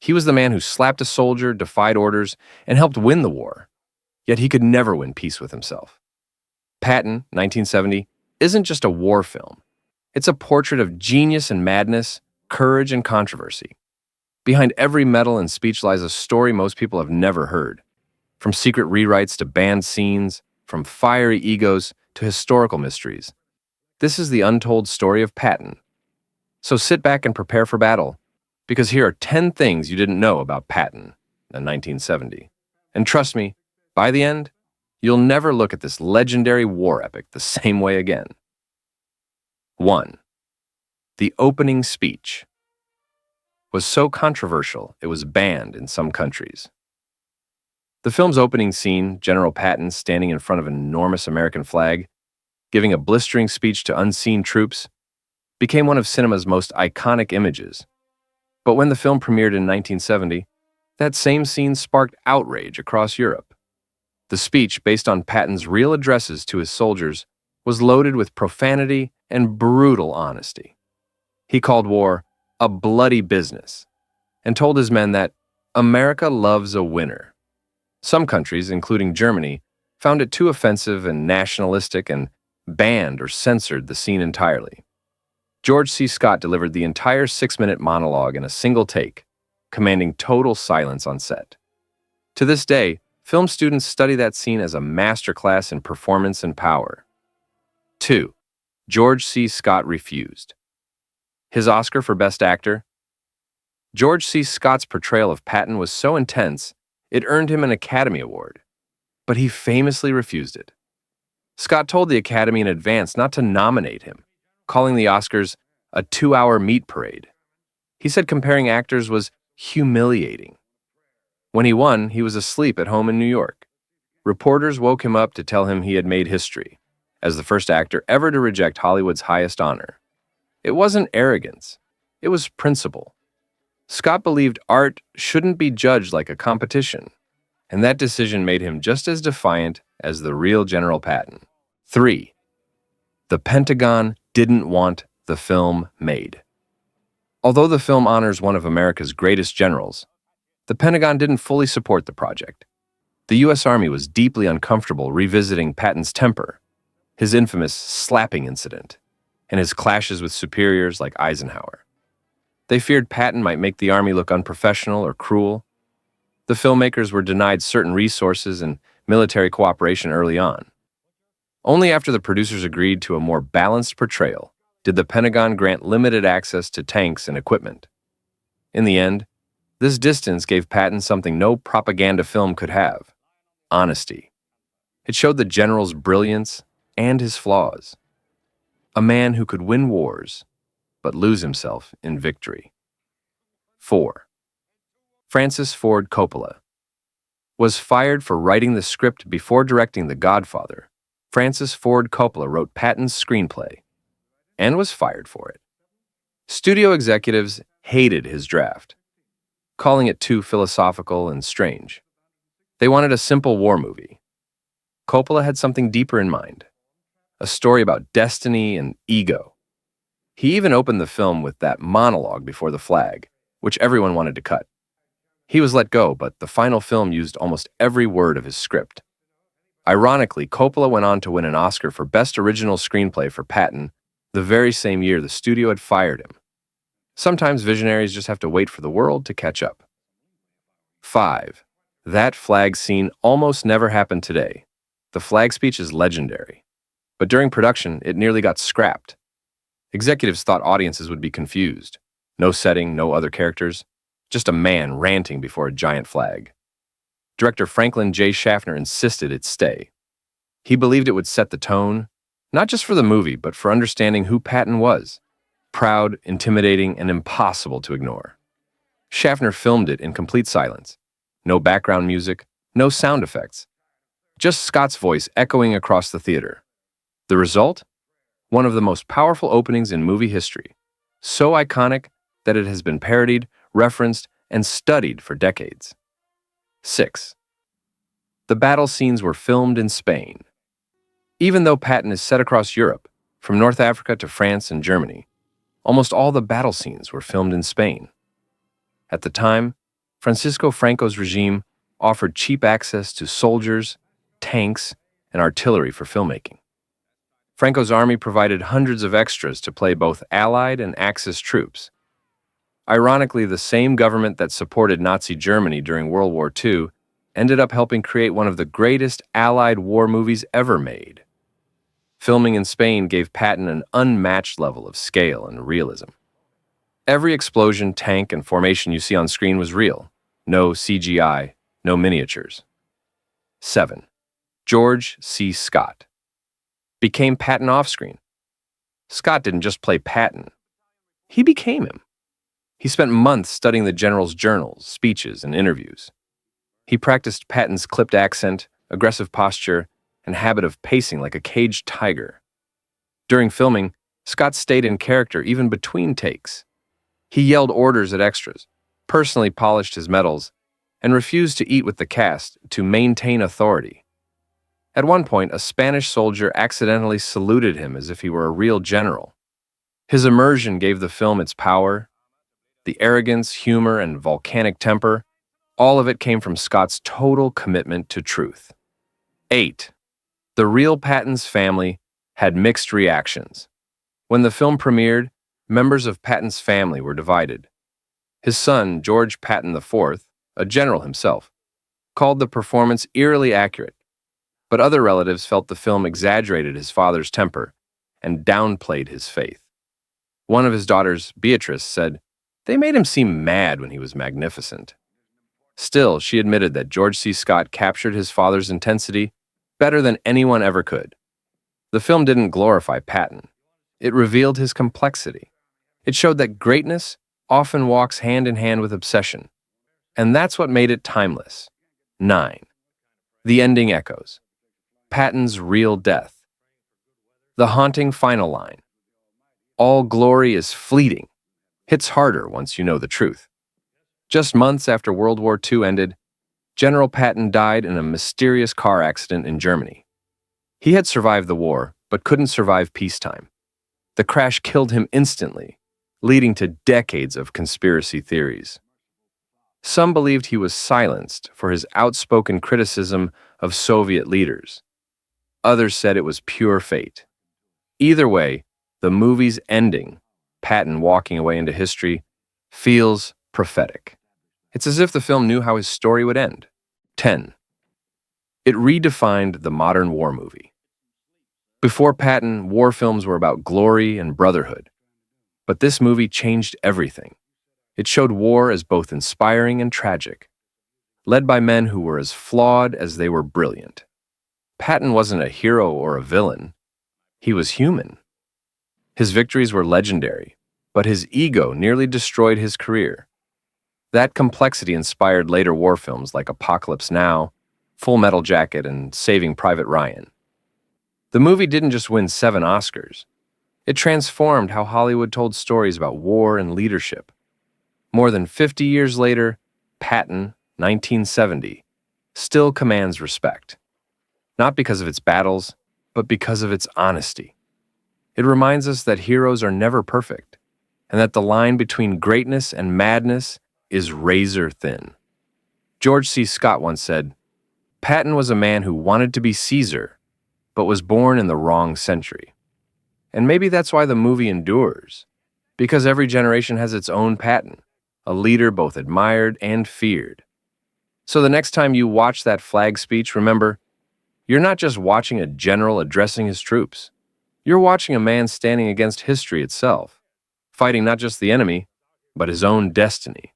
He was the man who slapped a soldier, defied orders, and helped win the war. Yet he could never win peace with himself. Patton, 1970, isn't just a war film. It's a portrait of genius and madness, courage and controversy. Behind every medal and speech lies a story most people have never heard. From secret rewrites to banned scenes, from fiery egos to historical mysteries. This is the untold story of Patton. So sit back and prepare for battle, because here are 10 things you didn't know about Patton in 1970. And trust me, by the end, you'll never look at this legendary war epic the same way again. 1. The opening speech was so controversial it was banned in some countries. The film's opening scene, General Patton standing in front of an enormous American flag, giving a blistering speech to unseen troops, became one of cinema's most iconic images. But when the film premiered in 1970, that same scene sparked outrage across Europe. The speech, based on Patton's real addresses to his soldiers, was loaded with profanity and brutal honesty. He called war a bloody business and told his men that America loves a winner. Some countries, including Germany, found it too offensive and nationalistic and banned or censored the scene entirely. George C. Scott delivered the entire 6-minute monologue in a single take, commanding total silence on set. To this day, film students study that scene as a masterclass in performance and power. 2. George C. Scott refused. His Oscar for Best Actor? George C. Scott's portrayal of Patton was so intense, it earned him an Academy Award. But he famously refused it. Scott told the Academy in advance not to nominate him, calling the Oscars a 2-hour meat parade. He said comparing actors was humiliating. When he won, he was asleep at home in New York. Reporters woke him up to tell him he had made history, as the first actor ever to reject Hollywood's highest honor. It wasn't arrogance, it was principle. Scott believed art shouldn't be judged like a competition, and that decision made him just as defiant as the real General Patton. 3. The Pentagon didn't want the film made. Although the film honors one of America's greatest generals, the Pentagon didn't fully support the project. The U.S. Army was deeply uncomfortable revisiting Patton's temper, his infamous slapping incident, and his clashes with superiors like Eisenhower. They feared Patton might make the Army look unprofessional or cruel. The filmmakers were denied certain resources and military cooperation early on. Only after the producers agreed to a more balanced portrayal did the Pentagon grant limited access to tanks and equipment. In the end, this distance gave Patton something no propaganda film could have: honesty. It showed the general's brilliance and his flaws. A man who could win wars, but lose himself in victory. 4. Francis Ford Coppola was fired for writing the script before directing The Godfather. Francis Ford Coppola wrote Patton's screenplay and was fired for it. Studio executives hated his draft, calling it too philosophical and strange. They wanted a simple war movie. Coppola had something deeper in mind, a story about destiny and ego. He even opened the film with that monologue before the flag, which everyone wanted to cut. He was let go, but the final film used almost every word of his script. Ironically, Coppola went on to win an Oscar for Best Original Screenplay for Patton the very same year the studio had fired him. Sometimes visionaries just have to wait for the world to catch up. 5. That flag scene almost never happened today. The flag speech is legendary, but during production, it nearly got scrapped. Executives thought audiences would be confused. No setting, no other characters, just a man ranting before a giant flag. Director Franklin J. Schaffner insisted it stay. He believed it would set the tone, not just for the movie, but for understanding who Patton was: proud, intimidating, and impossible to ignore. Schaffner filmed it in complete silence. No background music, no sound effects. Just Scott's voice echoing across the theater. The result? One of the most powerful openings in movie history. So iconic that it has been parodied, referenced, and studied for decades. 6. The battle scenes were filmed in Spain. Even though Patton is set across Europe, from North Africa to France and Germany, almost all the battle scenes were filmed in Spain. At the time, Francisco Franco's regime offered cheap access to soldiers, tanks, and artillery for filmmaking. Franco's army provided hundreds of extras to play both Allied and Axis troops. Ironically, the same government that supported Nazi Germany during World War II ended up helping create one of the greatest Allied war movies ever made. Filming in Spain gave Patton an unmatched level of scale and realism. Every explosion, tank, and formation you see on screen was real. No CGI, no miniatures. 7. George C. Scott became Patton off-screen. Scott didn't just play Patton. He became him. He spent months studying the general's journals, speeches, and interviews. He practiced Patton's clipped accent, aggressive posture, and habit of pacing like a caged tiger. During filming, Scott stayed in character even between takes. He yelled orders at extras, personally polished his medals, and refused to eat with the cast to maintain authority. At one point, a Spanish soldier accidentally saluted him as if he were a real general. His immersion gave the film its power. The arrogance, humor, and volcanic temper, all of it came from Scott's total commitment to truth. 8. The real Patton's family had mixed reactions. When the film premiered, members of Patton's family were divided. His son, George Patton IV, a general himself, called the performance eerily accurate, but other relatives felt the film exaggerated his father's temper and downplayed his faith. One of his daughters, Beatrice, said, "They made him seem mad when he was magnificent." Still, she admitted that George C. Scott captured his father's intensity better than anyone ever could. The film didn't glorify Patton. It revealed his complexity. It showed that greatness often walks hand in hand with obsession, and that's what made it timeless. 9. The ending echoes. Patton's real death. The haunting final line, "All glory is fleeting," hits harder once you know the truth. Just months after World War II ended, General Patton died in a mysterious car accident in Germany. He had survived the war, but couldn't survive peacetime. The crash killed him instantly, leading to decades of conspiracy theories. Some believed he was silenced for his outspoken criticism of Soviet leaders. Others said it was pure fate. Either way, the movie's ending, Patton walking away into history, feels prophetic. It's as if the film knew how his story would end. 10. It redefined the modern war movie. Before Patton, war films were about glory and brotherhood. But this movie changed everything. It showed war as both inspiring and tragic, led by men who were as flawed as they were brilliant. Patton wasn't a hero or a villain. He was human. His victories were legendary, but his ego nearly destroyed his career. That complexity inspired later war films like Apocalypse Now, Full Metal Jacket, and Saving Private Ryan. The movie didn't just win 7 Oscars. It transformed how Hollywood told stories about war and leadership. More than 50 years later, Patton, 1970, still commands respect. Not because of its battles, but because of its honesty. It reminds us that heroes are never perfect, and that the line between greatness and madness is razor thin. George C. Scott once said, "Patton was a man who wanted to be Caesar, but was born in the wrong century." And maybe that's why the movie endures, because every generation has its own Patton, a leader both admired and feared. So the next time you watch that flag speech, remember, you're not just watching a general addressing his troops. You're watching a man standing against history itself, fighting not just the enemy, but his own destiny.